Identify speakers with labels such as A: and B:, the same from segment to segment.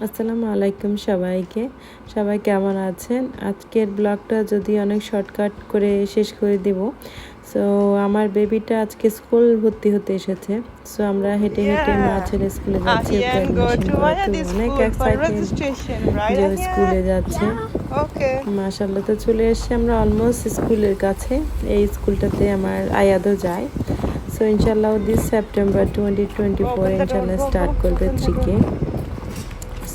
A: আসসালামু আলাইকুম সবাইকে। সবাই কেমন আছেন? আজকের ব্লগটা যদি অনেক শর্টকাট করে শেষ করে দেব। সো আমার বেবিটা আজকে স্কুল ভর্তি হতে এসেছে। সো আমরা হেঁটে হেঁটে মা
B: Yeah.
A: ছেলে স্কুলে যাচ্ছি ওকে
B: Ahyan, go
A: অ্যাডমিশন
B: to
A: করাতে।
B: Mayadi's
A: অনেক
B: school for
A: excited
B: registration, right,
A: যে ও
B: Ahyan?
A: স্কুলে যাচ্ছে।
B: Okay.
A: মাশাআল্লাহ, তো চলে এসেছি আমরা অলমোস্ট স্কুলের কাছে। এই স্কুলটাতে আমার আয়াদও যায়। সো ইনশাআল্লাহ this September 2024
B: Open the door,
A: ইনশাআল্লাহ
B: go,
A: স্টার্ট
B: go,
A: করবে
B: open the
A: 3 K.
B: door.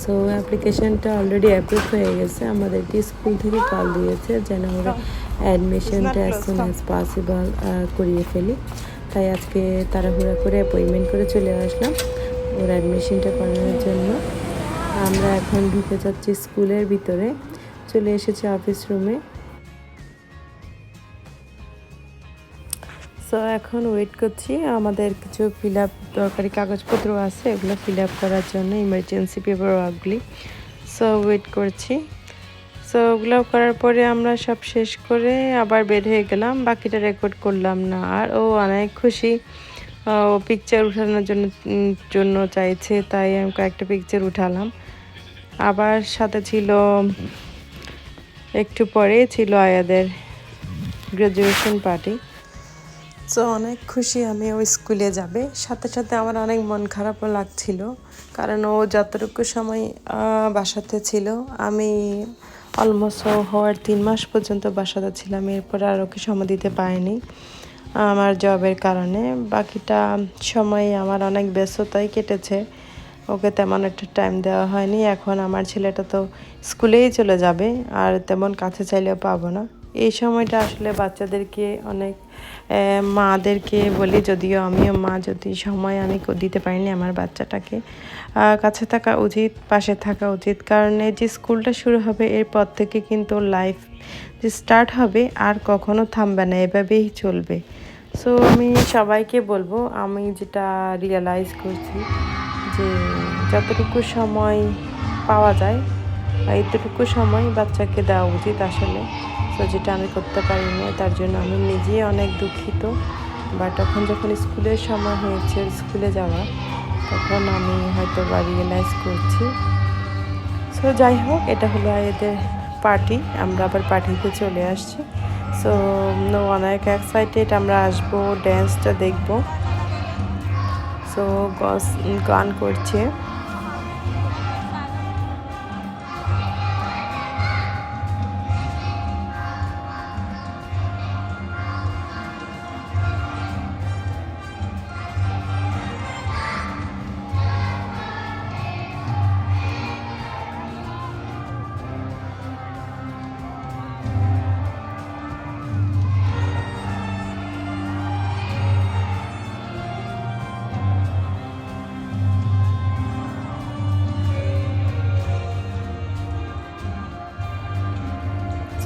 A: So অ্যাপ্লিকেশনটা অলরেডি অ্যাপ্রুভ হয়ে গেছে। আমাদেরকে স্কুল থেকে কল দিয়েছে যেন আমরা
B: Come. It's not
A: অ্যাডমিশনটা as
B: closed,
A: soon
B: come.
A: As possible করিয়ে ফেলি। তাই আজকে তাড়াহুড়া করে অ্যাপয়েন্টমেন্ট করে চলে আসলাম ওর অ্যাডমিশনটা করানোর জন্য। আমরা এখন ঢুকে যাচ্ছি স্কুলের ভিতরে, চলে এসেছি অফিস রুমে। সো এখন ওয়েট করছি, আমাদের কিছু ফিল আপ দরকারি কাগজপত্র আছে, এগুলো ফিল আপ করার জন্য ইমার্জেন্সি পেপার ওয়ার্কগুলি। সো ওয়েট করছি। সো ওগুলো করার পরে আমরা সব শেষ করে আবার বের হয়ে গেলাম, বাকিটা রেকর্ড করলাম না। আর ও অনেক খুশি, ও পিকচার উঠানোর জন্য চাইছে, তাই আমি কয়েকটা পিকচার উঠালাম। আবার সাথে ছিল একটু পরে ছিল আয়াদের গ্রাজুয়েশন পার্টি। সো অনেক খুশি আমি ও স্কুলে যাবে। সাথে সাথে আমার অনেক মন খারাপও লাগছিল, কারণ ও যতটুকু সময় বাসাতে ছিল, আমি অলমোস্ট হওয়ার 3 মাস পর্যন্ত বাসাতে ছিলাম। এরপর আর ওকে সময় দিতে পারিনি আমার জবের কারণে। বাকিটা সময় আমার অনেক ব্যস্ততাই কেটেছে, ওকে তেমন একটা টাইম দেওয়া হয়নি। এখন আমার ছেলেটা তো স্কুলেই চলে যাবে, আর তেমন কাছে চাইলেও পাবো না। এই সময়টা আসলে বাচ্চাদেরকে অনেক মাদেরকে বলি, যদিও আমিও মা, যদি সময় আমি দিতে পারিনি আমার বাচ্চাটাকে, কাছে থাকা উচিত, পাশে থাকা উচিত। কারণ এই যে স্কুলটা শুরু হবে এরপর থেকে কিন্তু লাইফ যে স্টার্ট হবে আর কখনো থামবে না, এভাবেই চলবে। সো আমি সবাইকে বলবো, আমি যেটা রিয়েলাইজ করছি যে যতটুকু সময় পাওয়া যায় এতটুকু সময় বাচ্চাকে দেওয়া উচিত আসলে। তো যেটা আমি করতে পারিনি, তার জন্য আমি নিজেই অনেক দুঃখিত। বাট এখন যখন স্কুলের সময় হয়েছে স্কুলে যাওয়া, তখন আমি হয়তো বা রিয়েলাইজ করছি। সো যাই হোক, এটা হলো এদের পার্টি, আমরা আবার পার্টিতে চলে আসছি। সো অনেক এক্সাইটেড, আমরা আসবো, ড্যান্সটা দেখবো। সো গান করছে।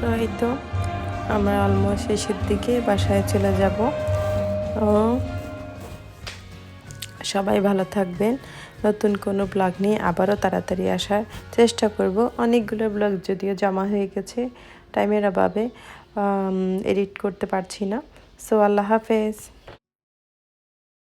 A: তো এই তো আমরা অলমোস্ট শেষের দিকে বাসায় চলে যাব। ও সবাই ভালো থাকবেন। নতুন কোনো ব্লগ নিয়ে আবারও তাড়াতাড়ি আসার চেষ্টা করব। অনেকগুলো ব্লগ যদিও জমা হয়ে গেছে, টাইমের অভাবে এডিট করতে পারছি না। সো আল্লাহ হাফেজ।